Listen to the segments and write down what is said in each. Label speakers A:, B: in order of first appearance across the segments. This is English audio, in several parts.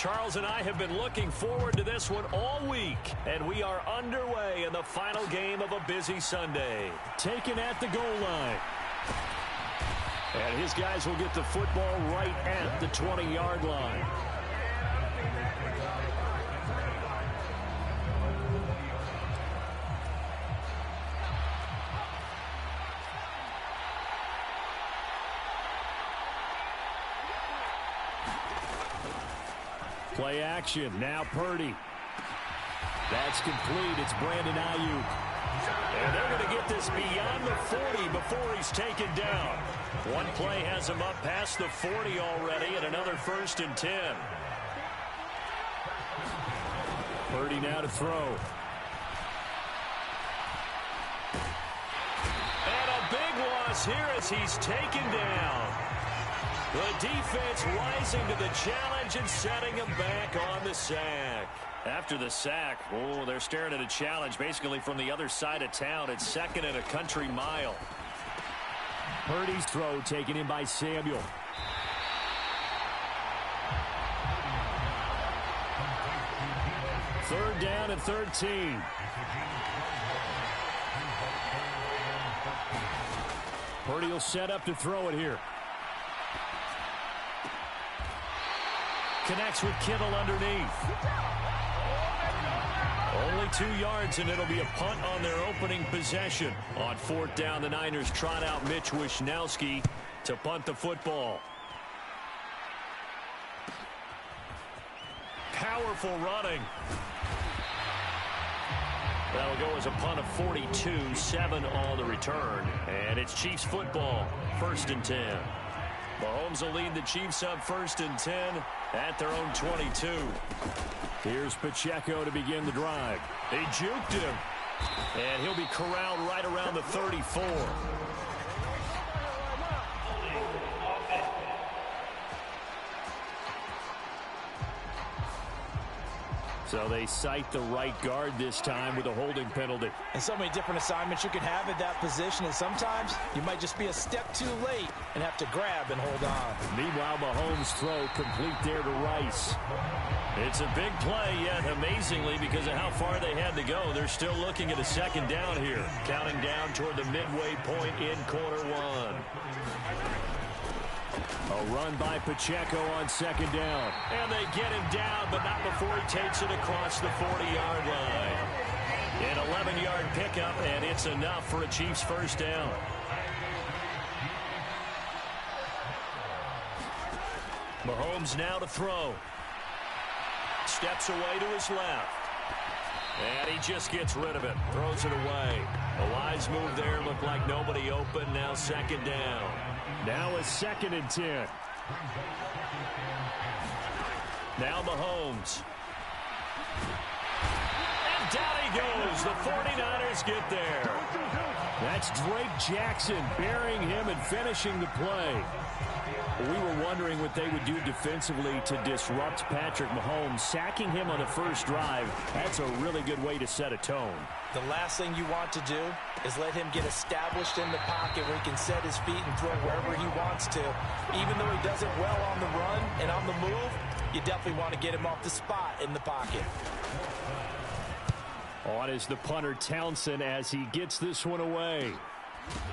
A: Charles and I have been looking forward to this one all week, and we are underway in the final game of a busy Sunday. Taken at the goal line. And his guys will get the football right at the 20-yard line. Play action. Now Purdy. That's complete. It's Brandon Ayuk. And they're going to get this beyond the 40 before he's taken down. One play has him up past the 40 already, and another 1st and 10. Purdy now to throw. And a big loss here as he's taken down. The defense rising to the challenge and setting him back on the sack. After the sack, oh, they're staring at a challenge basically from the other side of town. It's 2nd and a country mile. Purdy's throw taken in by Samuel. Third down and 13. Purdy will set up to throw it here. Connects with Kittle underneath. Only 2 yards, and it'll be a punt on their opening possession. On 4th down, the Niners trot out Mitch Wishnowsky to punt the football. Powerful running. That'll go as a punt of 42, 7 on the return. And it's Chiefs football, 1st and 10. Mahomes will lead the Chiefs up 1st and 10 at their own 22. Here's Pacheco to begin the drive. They juked him. And he'll be corralled right around the 34. So they cite the right guard this time with a holding penalty.
B: And so many different assignments you can have at that position, and sometimes you might just be a step too late and have to grab and hold on.
A: Meanwhile, Mahomes' throw complete there to Rice. It's a big play, yet amazingly, because of how far they had to go, they're still looking at a 2nd down here, counting down toward the midway point in quarter 1. A run by Pacheco on 2nd down. And they get him down, but not before he takes it across the 40-yard line. An 11-yard pickup, and it's enough for a Chiefs 1st down. Mahomes now to throw. Steps away to his left. And he just gets rid of it. Throws it away. A wise move there. Looked like nobody open. Now 2nd down. Now a 2nd and 10. Now Mahomes. And down he goes. The 49ers get there. That's Drake Jackson burying him and finishing the play. We were wondering what they would do defensively to disrupt Patrick Mahomes. Sacking him on the first drive, that's a really good way to set a tone.
B: The last thing you want to do is let him get established in the pocket where he can set his feet and throw wherever he wants to. Even though he does it well on the run and on the move, you definitely want to get him off the spot in the pocket.
A: On is the punter Townsend as he gets this one away.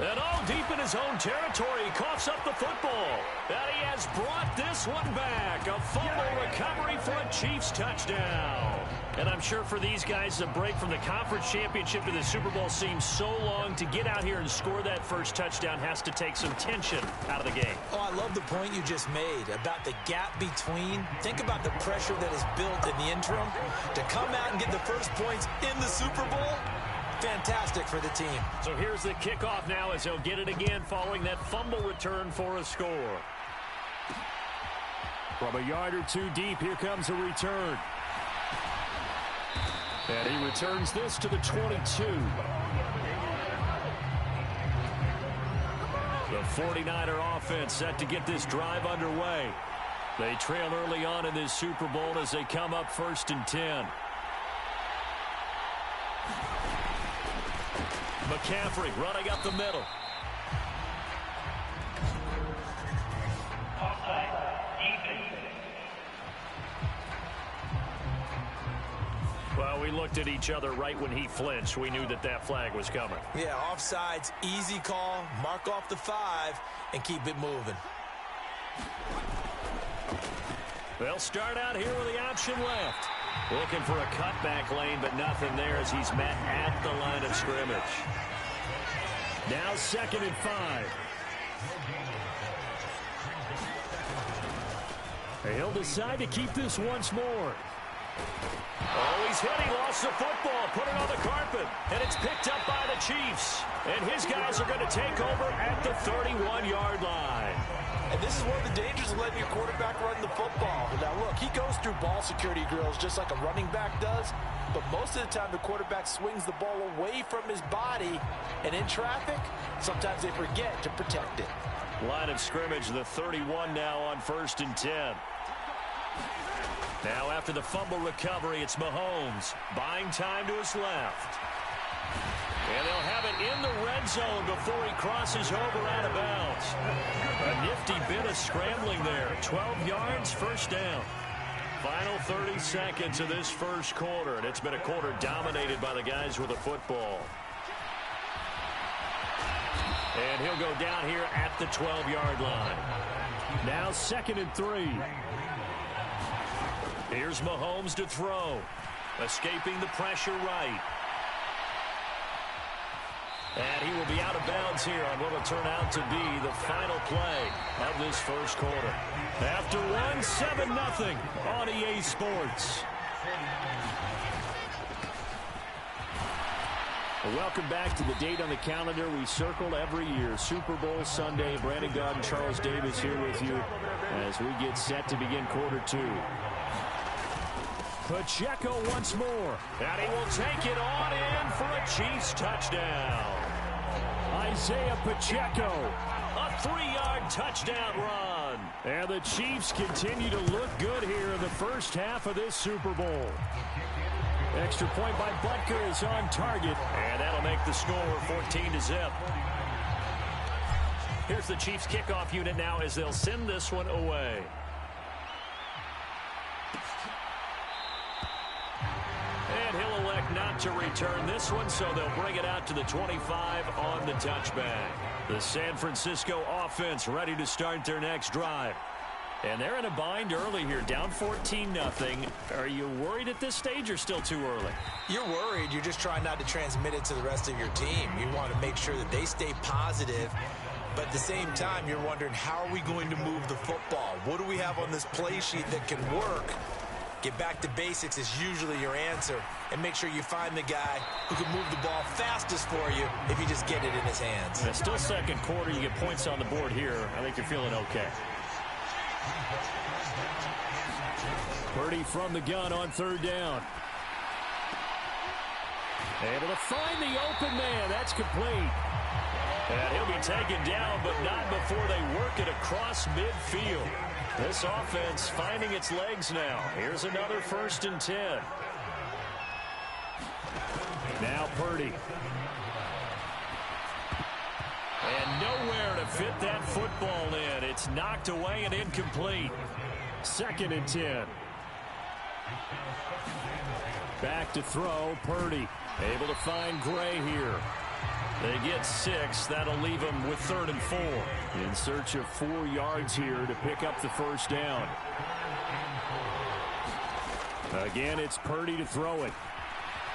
A: And all deep in his own territory, he coughs up the football. And he has brought this one back. A fumble recovery for a Chiefs touchdown. And I'm sure for these guys, the break from the conference championship to the Super Bowl seems so long. To get out here and score that first touchdown has to take some tension out of the game.
B: Oh, I love the point you just made about the gap between. Think about the pressure that is built in the interim. To come out and get the first points in the Super Bowl, fantastic for the team.
A: So here's the kickoff now as he'll get it again following that fumble return for a score. From a yard or two deep, here comes a return. And he returns this to the 22. The 49er offense set to get this drive underway. They trail early on in this Super Bowl as they come up 1st and 10. McCaffrey running up the middle. Well, we looked at each other right when he flinched. We knew that that flag was coming.
B: Yeah, offsides, easy call, mark off the 5, and keep it moving.
A: They'll start out here with the option left. Looking for a cutback lane, but nothing there as he's met at the line of scrimmage. Now 2nd and 5. He'll decide to keep this once more. Oh, he's hit. He lost the football. Put it on the carpet. And it's picked up by the Chiefs. And his guys are going to take over at the 31-yard line.
B: And this is one of the dangers of letting your quarterback run the football. Now, look, he goes through ball security drills just like a running back does. But most of the time, the quarterback swings the ball away from his body. And in traffic, sometimes they forget to protect it.
A: Line of scrimmage, the 31 now on 1st and 10. Now after the fumble recovery, it's Mahomes buying time to his left. And they'll have it in the red zone before he crosses over out of bounds. A nifty bit of scrambling there. 12 yards, 1st down. Final 30 seconds of this first quarter, and it's been a quarter dominated by the guys with the football. And he'll go down here at the 12-yard line. Now 2nd and 3. Here's Mahomes to throw. Escaping the pressure right. And he will be out of bounds here on what will turn out to be the final play of this first quarter. After one, 7-0 on EA Sports. Well, welcome back to the date on the calendar we circle every year. Super Bowl Sunday. Brandon Gaudin and Charles Davis here with you as we get set to begin quarter 2. Pacheco once more. And he will take it on in for a Chiefs touchdown. Isaiah Pacheco. A 3-yard touchdown run. And the Chiefs continue to look good here in the first half of this Super Bowl. Extra point by Butker is on target. And that'll make the score 14-0. Here's the Chiefs kickoff unit now as they'll send this one away. And he'll elect not to return this one, so they'll bring it out to the 25 on the touchback. The San Francisco offense ready to start their next drive. And they're in a bind early here, down 14-0. Are you worried at this stage or still too early?
B: You're worried. You're just trying not to transmit it to the rest of your team. You want to make sure that they stay positive. But at the same time, you're wondering, how are we going to move the football? What do we have on this play sheet that can work? Get back to basics is usually your answer. And make sure you find the guy who can move the ball fastest for you if you just get it in his hands.
A: It's still second quarter. You get points on the board here. I think you're feeling okay. Purdy from the gun on 3rd down. Able to find the open man. That's complete. And he'll be taken down, but not before they work it across midfield. This offense finding its legs now. Here's another 1st and 10. Now Purdy. And nowhere to fit that football in. It's knocked away and incomplete. 2nd and 10. Back to throw, Purdy. Able to find Gray here. They get 6. That'll leave them with 3rd and 4. In search of 4 yards here to pick up the 1st down. Again, it's Purdy to throw it.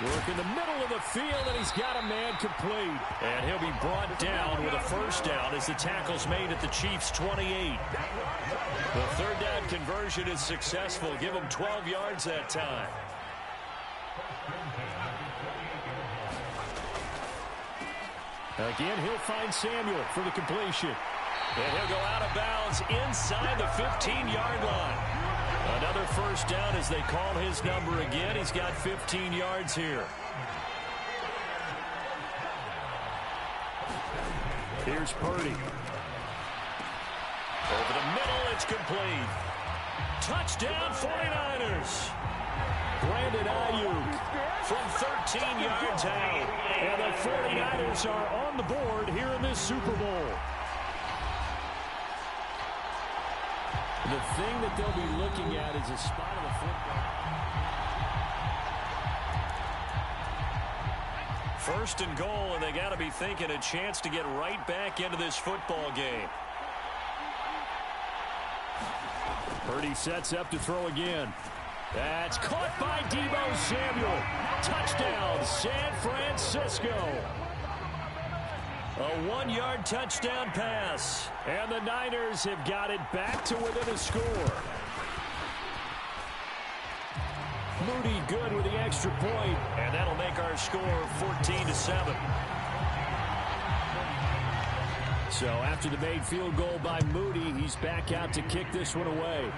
A: Work in the middle of the field, and he's got a man complete. And he'll be brought down with a 1st down as the tackle's made at the Chiefs' 28. The 3rd down conversion is successful. Give them 12 yards that time. Again, he'll find Samuel for the completion. And he'll go out of bounds inside the 15-yard line. Another 1st down as they call his number again. He's got 15 yards here. Here's Purdy. Over the middle, it's complete. Touchdown, 49ers. Brandon Ayuk from 13 yards out. And the 49ers are on the board here in this Super Bowl. The thing that they'll be looking at is a spot of the football. First and goal, and they got to be thinking a chance to get right back into this football game. Purdy sets up to throw again. That's caught by Deebo Samuel. Touchdown, San Francisco. A 1-yard touchdown pass. And the Niners have got it back to within a score. Moody good with the extra point, and that'll make our score 14-7. So after the made field goal by Moody, he's back out to kick this one away.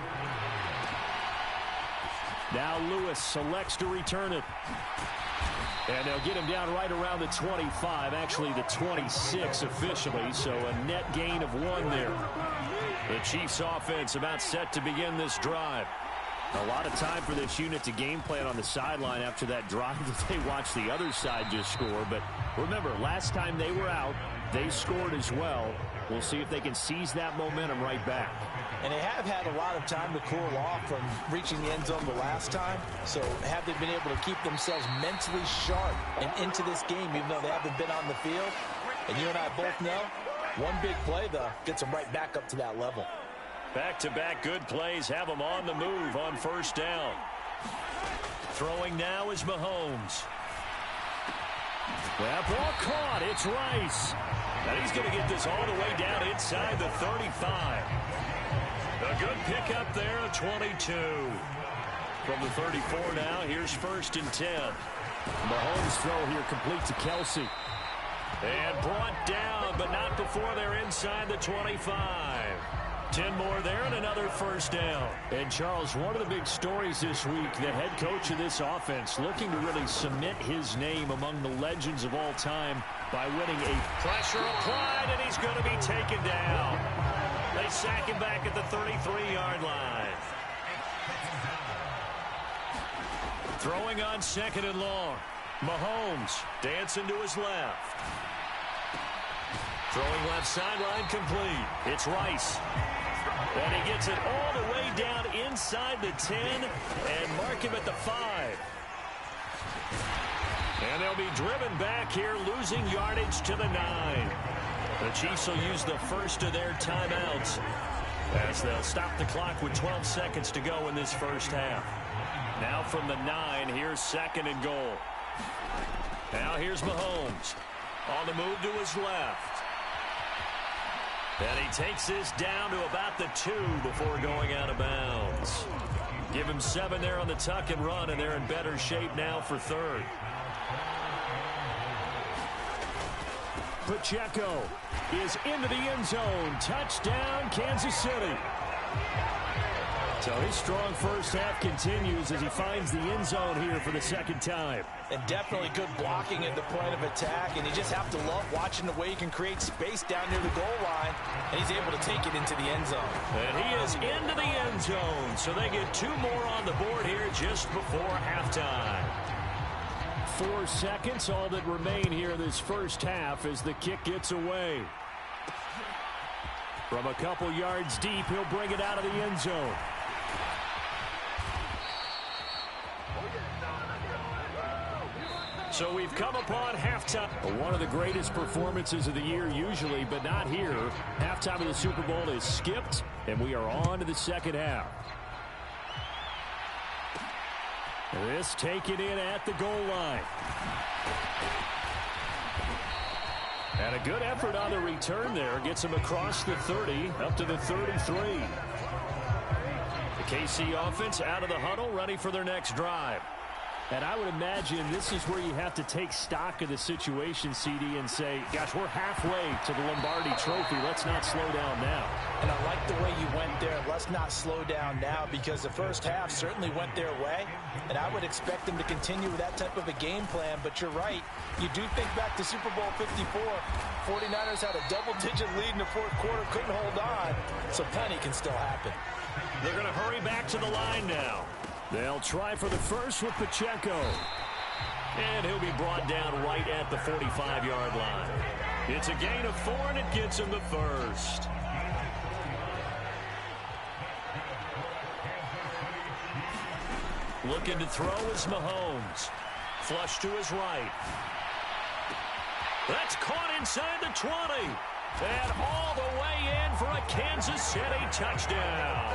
A: Now Lewis selects to return it. And they'll get him down right around the 25, actually the 26 officially, so a net gain of 1 there. The Chiefs offense about set to begin this drive. A lot of time for this unit to game plan on the sideline after that drive that they watched the other side just score. But remember, last time they were out, they scored as well. We'll see if they can seize that momentum right back.
B: And they have had a lot of time to cool off from reaching the end zone the last time. So have they been able to keep themselves mentally sharp and into this game, even though they haven't been on the field? And you and I both know, one big play, though, gets them right back up to that level.
A: Back-to-back good plays have them on the move on first down. Throwing now is Mahomes. That ball caught. It's Rice. And he's going to get this all the way down inside the 35. A good pickup there, a 22. From the 34 now, here's 1st and 10.
C: Mahomes throw here complete to Kelsey.
A: And brought down, but not before they're inside the 25. 10 more there and another first down.
C: And Charles, one of the big stories this week, the head coach of this offense looking to really cement his name among the legends of all time by winning a
A: pressure applied, and he's going to be taken down. They sack him back at the 33-yard line. Throwing on 2nd and long. Mahomes dancing to his left. Throwing left sideline complete. It's Rice. And he gets it all the way down inside the 10 and mark him at the 5. And they'll be driven back here, losing yardage to the 9. The Chiefs will use the first of their timeouts as they'll stop the clock with 12 seconds to go in this first half. Now from the 9, here's 2nd and goal. Now here's Mahomes on the move to his left. And he takes this down to about the 2 before going out of bounds. Give him 7 there on the tuck and run, and they're in better shape now for 3rd.
C: Pacheco is into the end zone. Touchdown, Kansas City. So his strong first half continues as he finds the end zone here for the 2nd time.
B: And definitely good blocking at the point of attack, and you just have to love watching the way he can create space down near the goal line, and he's able to take it into the end zone.
A: And he is into the end zone, so they get 2 more on the board here just before halftime.
C: 4 seconds, all that remain here this first half as the kick gets away. From a couple yards deep, he'll bring it out of the end zone.
A: So we've come upon halftime.
C: One of the greatest performances of the year usually, but not here. Halftime of the Super Bowl is skipped, and we are on to the 2nd half. This taken in at the goal line. And a good effort on the return there. Gets him across the 30, up to the 33.
A: The KC offense out of the huddle, ready for their next drive.
C: And I would imagine this is where you have to take stock of the situation, CD, and say, gosh, we're halfway to the Lombardi Trophy. Let's not slow down now.
B: And I like the way you went there. Let's not slow down now, because the first half certainly went their way. And I would expect them to continue with that type of a game plan. But you're right. You do think back to Super Bowl 54. 49ers had a double-digit lead in the 4th quarter, couldn't hold on. So plenty can still happen.
A: They're going to hurry back to the line now.
C: They'll try for the first with Pacheco.
A: And he'll be brought down right at the 45-yard line. It's a gain of 4, and it gets him the first. Looking to throw is Mahomes. Flush to his right. That's caught inside the 20. And all the way in for a Kansas City touchdown.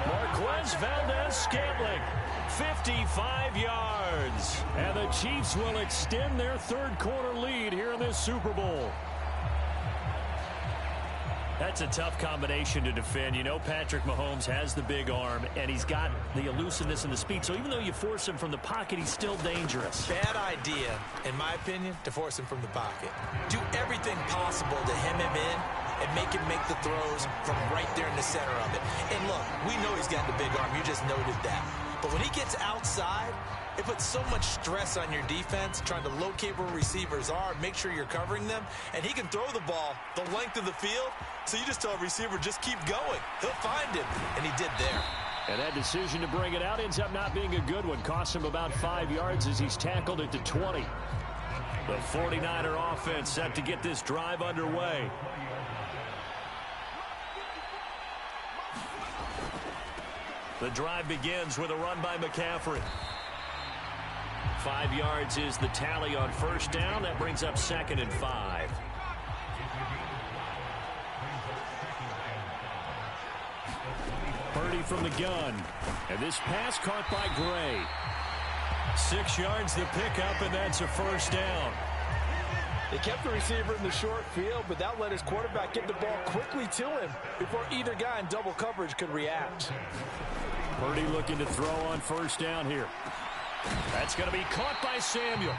A: Marquez Valdez-Scantling, 55 yards. And the Chiefs will extend their third-quarter lead here in this Super Bowl. That's a tough combination to defend. You know Patrick Mahomes has the big arm, and he's got the elusiveness and the speed. So even though you force him from the pocket, he's still dangerous.
B: Bad idea, in my opinion, to force him from the pocket. Do everything possible to hem him in and make him make the throws from right there in the center of it. And look, we know he's got the big arm. You just noted that. But when he gets outside, it puts so much stress on your defense trying to locate where receivers are, make sure you're covering them, and he can throw the ball the length of the field, so you just tell a receiver, just keep going. He'll find him, and he did there.
A: And that decision to bring it out ends up not being a good one. Costs him about 5 yards as he's tackled it to 20. The 49er offense set to get this drive underway. The drive begins with a run by McCaffrey. 5 yards is the tally on first down. That brings up 2nd and 5. Purdy from the gun. And this pass caught by Gray. 6 yards the pickup, and that's a first down.
B: They kept the receiver in the short field, but that let his quarterback get the ball quickly to him before either guy in double coverage could react.
A: Purdy looking to throw on first down here. That's going to be caught by Samuel.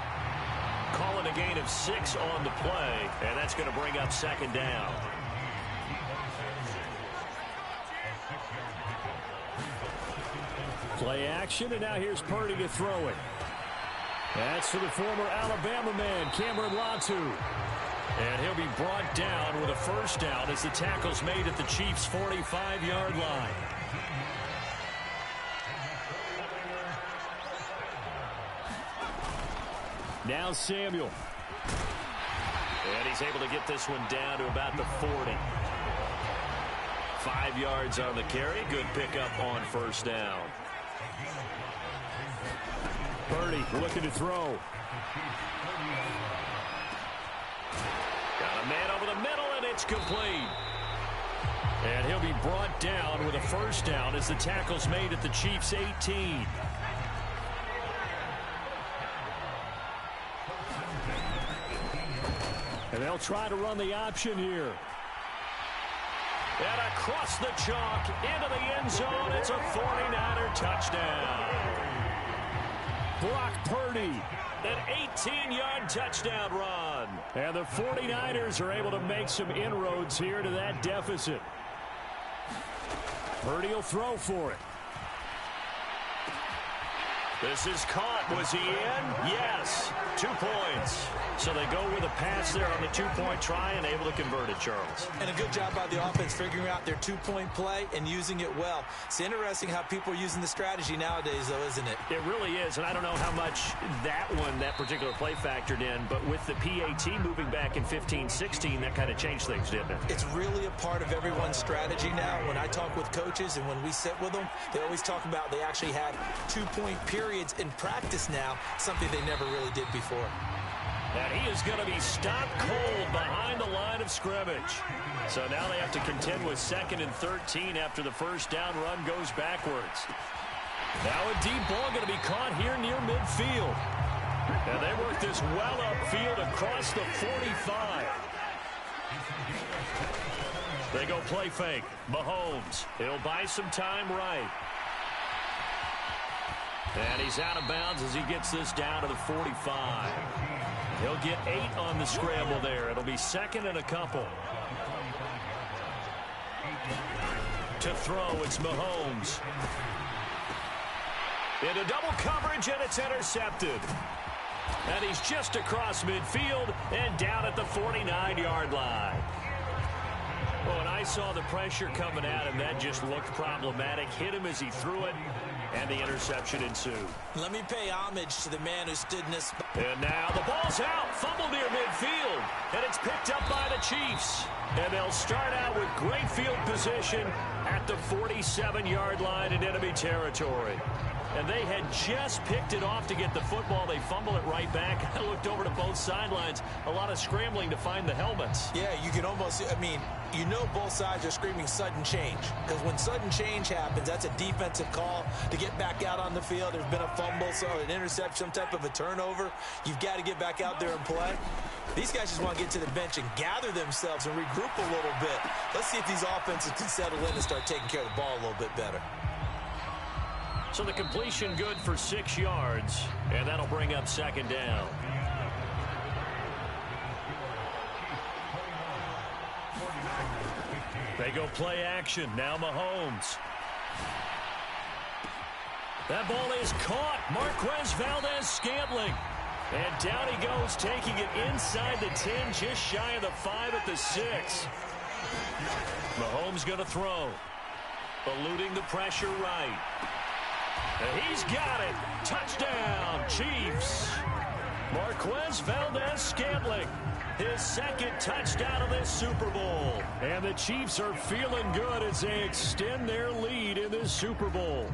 A: Calling a gain of 6 on the play, and that's going to bring up 2nd down. Play action, and now here's Purdy to throw it. That's for the former Alabama man, Cameron Latu. And he'll be brought down with a first down as the tackle's made at the Chiefs' 45-yard line. Now Samuel. And he's able to get this one down to about the 40. 5 yards on the carry. Good pickup on first down. Purdy looking to throw. Got a man over the middle, and it's complete. And he'll be brought down with a first down as the tackle's made at the Chiefs' 18. And they'll try to run the option here. And across the chalk into the end zone. It's a 49er touchdown. Brock Purdy, an 18-yard touchdown run. And the 49ers are able to make some inroads here to that deficit. Purdy will throw for it. This is caught. Was he in? Yes. 2 points. So they go with a pass there on the 2-point try and able to convert it, Charles.
B: And a good job by the offense figuring out their 2-point play and using it well. It's interesting how people are using the strategy nowadays, though, isn't it?
A: It really is, and I don't know how much that particular play factored in, but with the PAT moving back in 15-16, that kind of changed things, didn't it?
B: It's really a part of everyone's strategy now. When I talk with coaches and when we sit with them, they always talk about they actually had 2-point periods in practice now, something they never really did before.
A: And he is going to be stopped cold behind the line of scrimmage. So now they have to contend with 2nd and 13 after the first down run goes backwards. Now a deep ball going to be caught here near midfield. And they work this well upfield across the 45. They go play fake. Mahomes. He'll buy some time right. And he's out of bounds as he gets this down to the 45. He'll get 8 on the scramble there. It'll be 2nd and a couple. To throw, it's Mahomes. Into double coverage, and it's intercepted. And he's just across midfield and down at the 49-yard line. Well, and I saw the pressure coming at him. That just looked problematic. Hit him as he threw it, and the interception ensued.
B: Let me pay homage to the man who stood in this.
A: And now the ball's out. Fumble near midfield. And it's picked up by the Chiefs. And they'll start out with great field position at the 47-yard line in enemy territory. And they had just picked it off to get the football. They fumble it right back. I looked over to both sidelines. A lot of scrambling to find the helmets.
B: Yeah, you can almost, you know both sides are screaming sudden change. Because when sudden change happens, that's a defensive call to get back out on the field. There's been a fumble, so an interception, some type of a turnover. You've got to get back out there and play. These guys just want to get to the bench and gather themselves and regroup a little bit. Let's see if these offenses can settle in and start taking care of the ball a little bit better.
A: So the completion good for 6 yards, and that'll bring up second down. They go play action. Now Mahomes. That ball is caught. Marquez Valdes-Scantling. And down he goes, taking it inside the 10, just shy of the 5 at the 6. Mahomes going to throw. Eluding the pressure right. And he's got it. Touchdown, Chiefs. Marquez Valdes-Scantling, his second touchdown of this Super Bowl. And the Chiefs are feeling good as they extend their lead in this Super Bowl.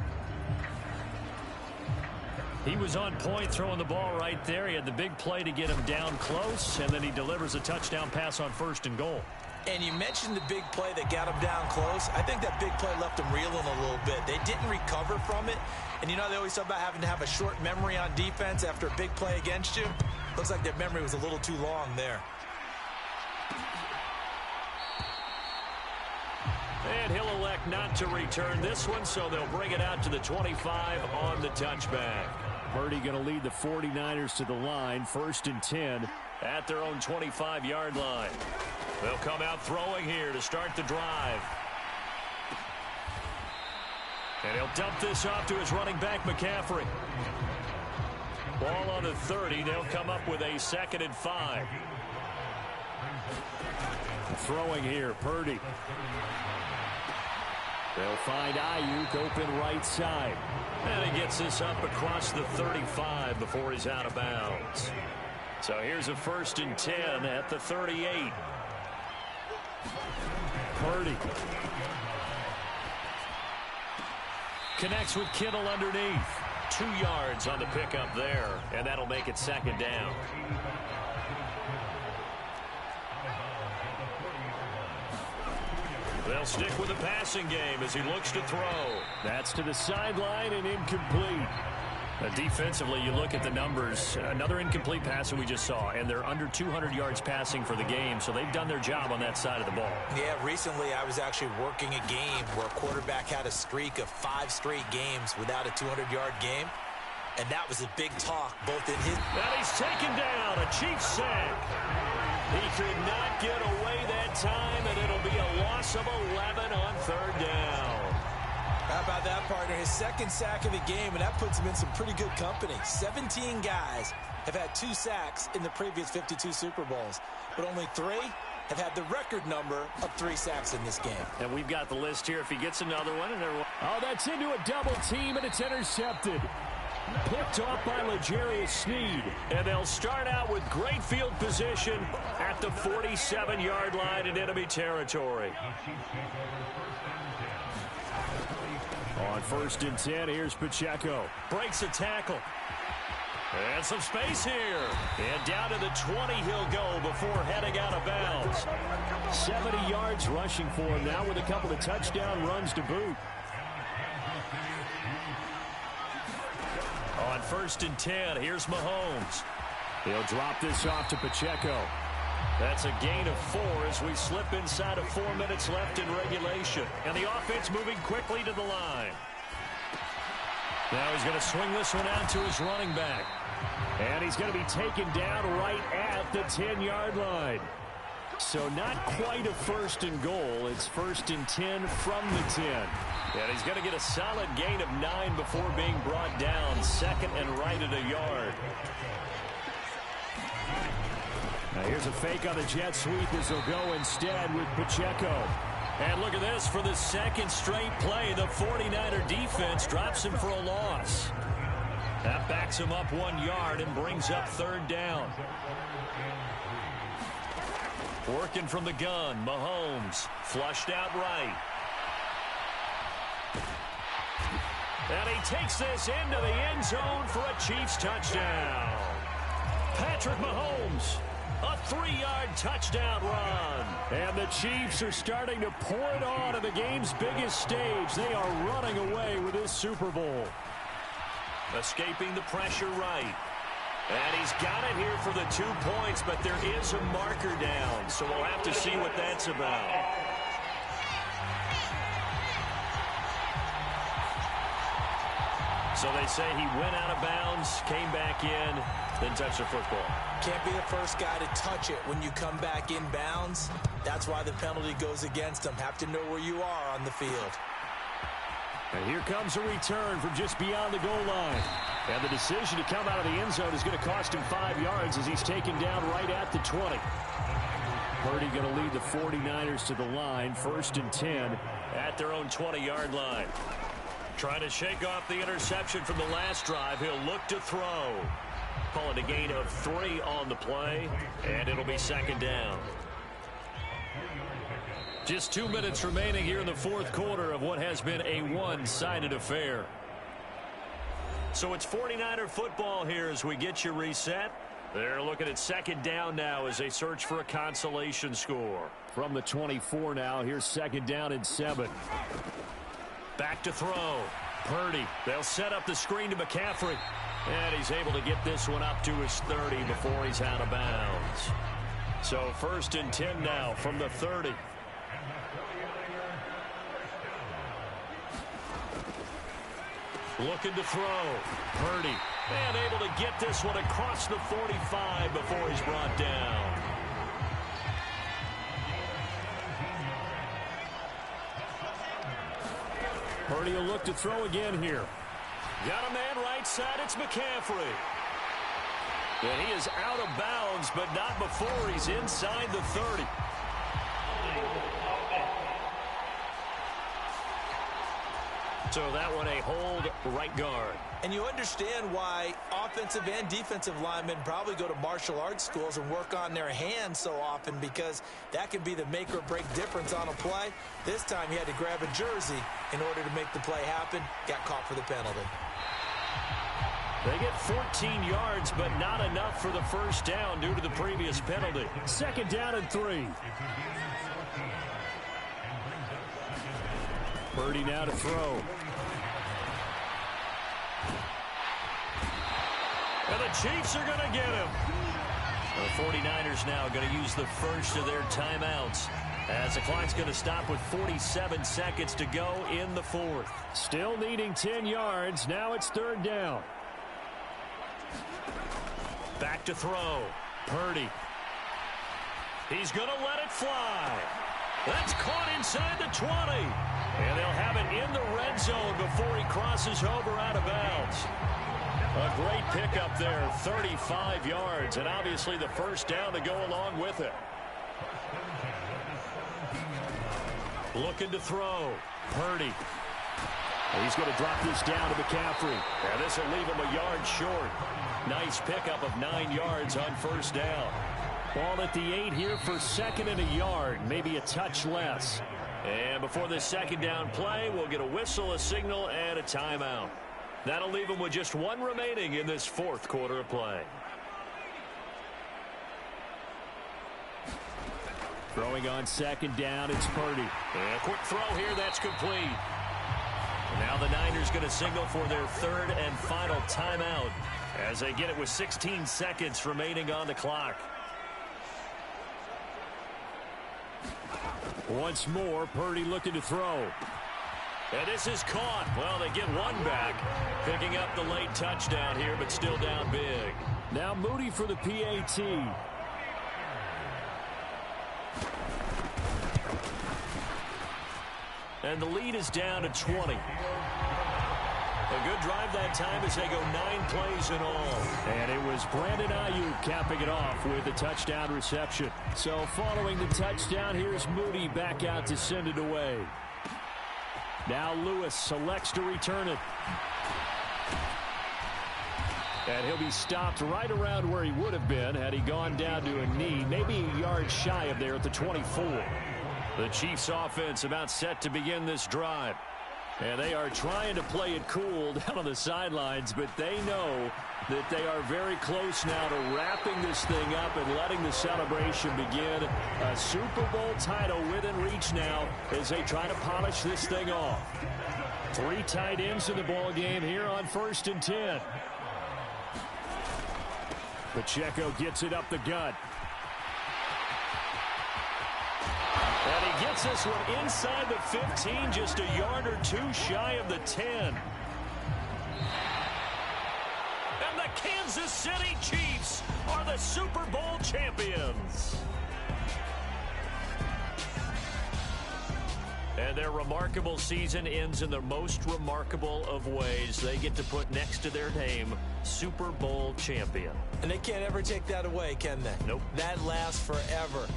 A: He was on point throwing the ball right there. He had the big play to get him down close, and then he delivers a touchdown pass on 1st and goal.
B: And you mentioned the big play that got him down close. I think that big play left him reeling a little bit. They didn't recover from it. And, they always talk about having to have a short memory on defense after a big play against you. Looks like their memory was a little too long there.
A: And he'll elect not to return this one, so they'll bring it out to the 25 on the touchback. Purdy going to lead the 49ers to the line, 1st and 10 at their own 25-yard line. They'll come out throwing here to start the drive. And he'll dump this off to his running back, McCaffrey. Ball on the 30. They'll come up with a 2nd and 5. Throwing here, Purdy. They'll find Ayuk open right side. And he gets this up across the 35 before he's out of bounds. So here's a 1st and 10 at the 38. Purdy. Connects with Kittle underneath. 2 yards on the pickup there, and that'll make it 2nd down. They'll stick with the passing game as he looks to throw. That's to the sideline and incomplete. Defensively, you look at the numbers. Another incomplete pass that we just saw, and they're under 200 yards passing for the game, so they've done their job on that side of the ball.
B: Yeah, recently I was actually working a game where a quarterback had a streak of 5 straight games without a 200-yard game, and that was a big talk both in his...
A: And he's taken down, a Chiefs sack. He could not get away that time, and it'll be a loss of 11 on 3rd down.
B: How about that, partner? His 2nd sack of the game, and that puts him in some pretty good company. 17 guys have had 2 sacks in the previous 52 Super Bowls, but only 3 have had the record number of 3 sacks in this game.
A: And we've got the list here. If he gets another one, and oh, that's into a double team, and it's intercepted. Picked off by L'Jarius Sneed. And they'll start out with great field position at the 47-yard line in enemy territory. On 1st and 10, here's Pacheco. Breaks a tackle. And some space here. And down to the 20 he'll go before heading out of bounds. 70 yards rushing for him now with a couple of touchdown runs to boot. On 1st and 10, here's Mahomes. He'll drop this off to Pacheco. That's a gain of 4 as we slip inside of 4 minutes left in regulation. And the offense moving quickly to the line. Now he's going to swing this one out to his running back. And he's going to be taken down right at the 10-yard line. So not quite a 1st and goal. It's 1st and 10 from the 10. And he's going to get a solid gain of 9 before being brought down. 2nd and right at a yard. Now here's a fake on the jet sweep as they'll go instead with Pacheco. And look at this, for the 2nd straight play, the 49er defense drops him for a loss. That backs him up 1 yard and brings up 3rd down. Working from the gun, Mahomes flushed out right. And he takes this into the end zone for a Chiefs touchdown. Patrick Mahomes, a 3-yard touchdown run. And the Chiefs are starting to pour it on at the game's biggest stage. They are running away with this Super Bowl. Escaping the pressure right. And he's got it here for the 2 points, but there is a marker down, so we'll have to see what that's about. So they say he went out of bounds, came back in, then touched the football.
B: Can't be the first guy to touch it when you come back in bounds. That's why the penalty goes against him. Have to know where you are on the field.
C: And here comes a return from just beyond the goal line. And the decision to come out of the end zone is going to cost him 5 yards as he's taken down right at the 20. Purdy going to lead the 49ers to the line, 1st and 10
A: at their own 20-yard line. Trying to shake off the interception from the last drive. He'll look to throw. Call it a gain of 3 on the play, and it'll be 2nd down. Just 2 minutes remaining here in the 4th quarter of what has been a one-sided affair. So it's 49er football here as we get you reset. They're looking at 2nd down now as they search for a consolation score.
C: From the 24 now, here's 2nd down and 7.
A: Back to throw. Purdy. They'll set up the screen to McCaffrey. And he's able to get this one up to his 30 before he's out of bounds. So 1st and 10 now from the 30. Looking to throw. Purdy. And able to get this one across the 45 before he's brought down.
C: Purdy will look to throw again here.
A: Got a man right side. It's McCaffrey. And he is out of bounds, but not before he's inside the 30. So that one a hold right guard.
B: And you understand why offensive and defensive linemen probably go to martial arts schools and work on their hands so often, because that can be the make or break difference on a play. This time he had to grab a jersey in order to make the play happen. Got caught for the penalty.
A: They get 14 yards, but not enough for the 1st down due to the previous penalty.
C: 2nd down and 3. Purdy now to throw.
A: And the Chiefs are going to get him. The 49ers now going to use the first of their timeouts, as the clock's going to stop with 47 seconds to go in the 4th.
C: Still needing 10 yards. Now it's 3rd down.
A: Back to throw. Purdy. He's going to let it fly. That's caught inside the 20. And they'll have it in the red zone before he crosses over out of bounds. A great pickup there, 35 yards, and obviously the 1st down to go along with it. Looking to throw. Purdy.
C: He's going to drop this down to McCaffrey.
A: And this will leave him a yard short. Nice pickup of 9 yards on 1st down.
C: Ball at the 8 here for 2nd and a yard, maybe a touch less.
A: And before this 2nd down play, we'll get a whistle, a signal, and a timeout. That'll leave them with just 1 remaining in this 4th quarter of play.
C: Throwing on 2nd down, it's Purdy.
A: And a quick throw here, that's complete. Now the Niners going to signal for their 3rd and final timeout as they get it with 16 seconds remaining on the clock.
C: Once more, Purdy looking to throw.
A: And this is caught. Well, they get one back, picking up the late touchdown here, but still down big.
C: Now Moody for the PAT.
A: And the lead is down to 20. A good drive that time as they go 9 plays in all.
C: And it was Brandon Ayuk capping it off with a touchdown reception. So following the touchdown, here's Moody back out to send it away. Now Lewis selects to return it. And he'll be stopped right around where he would have been had he gone down to a knee, maybe a yard shy of there at the 24.
A: The Chiefs offense about set to begin this drive. And they are trying to play it cool down on the sidelines, but they know that they are very close now to wrapping this thing up and letting the celebration begin. A Super Bowl title within reach now as they try to polish this thing off. 3 tight ends in the ball game here on 1st and 10. Pacheco gets it up the gut. And he gets this one inside the 15, just a yard or 2 shy of the 10. And the Kansas City Chiefs are the Super Bowl champions. And their remarkable season ends in the most remarkable of ways. They get to put next to their name, Super Bowl champion.
B: And they can't ever take that away, can they?
A: Nope.
B: That lasts forever.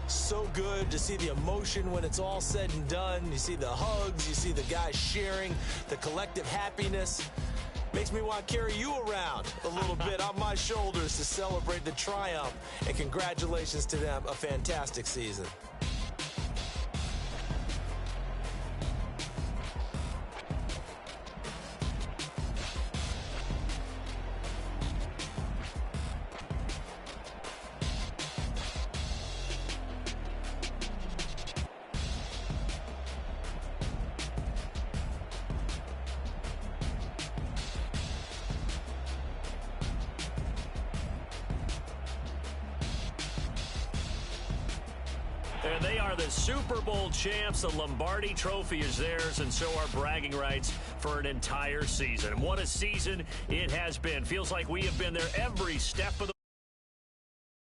B: So good to see the emotion when it's all said and done. You see the hugs, you see the guys sharing, the collective happiness. Makes me want to carry you around a little bit on my shoulders to celebrate the triumph. And congratulations to them, a fantastic season.
A: And they are the Super Bowl champs. The Lombardi Trophy is theirs, and so are bragging rights for an entire season. What a season it has been. Feels like we have been there every step of the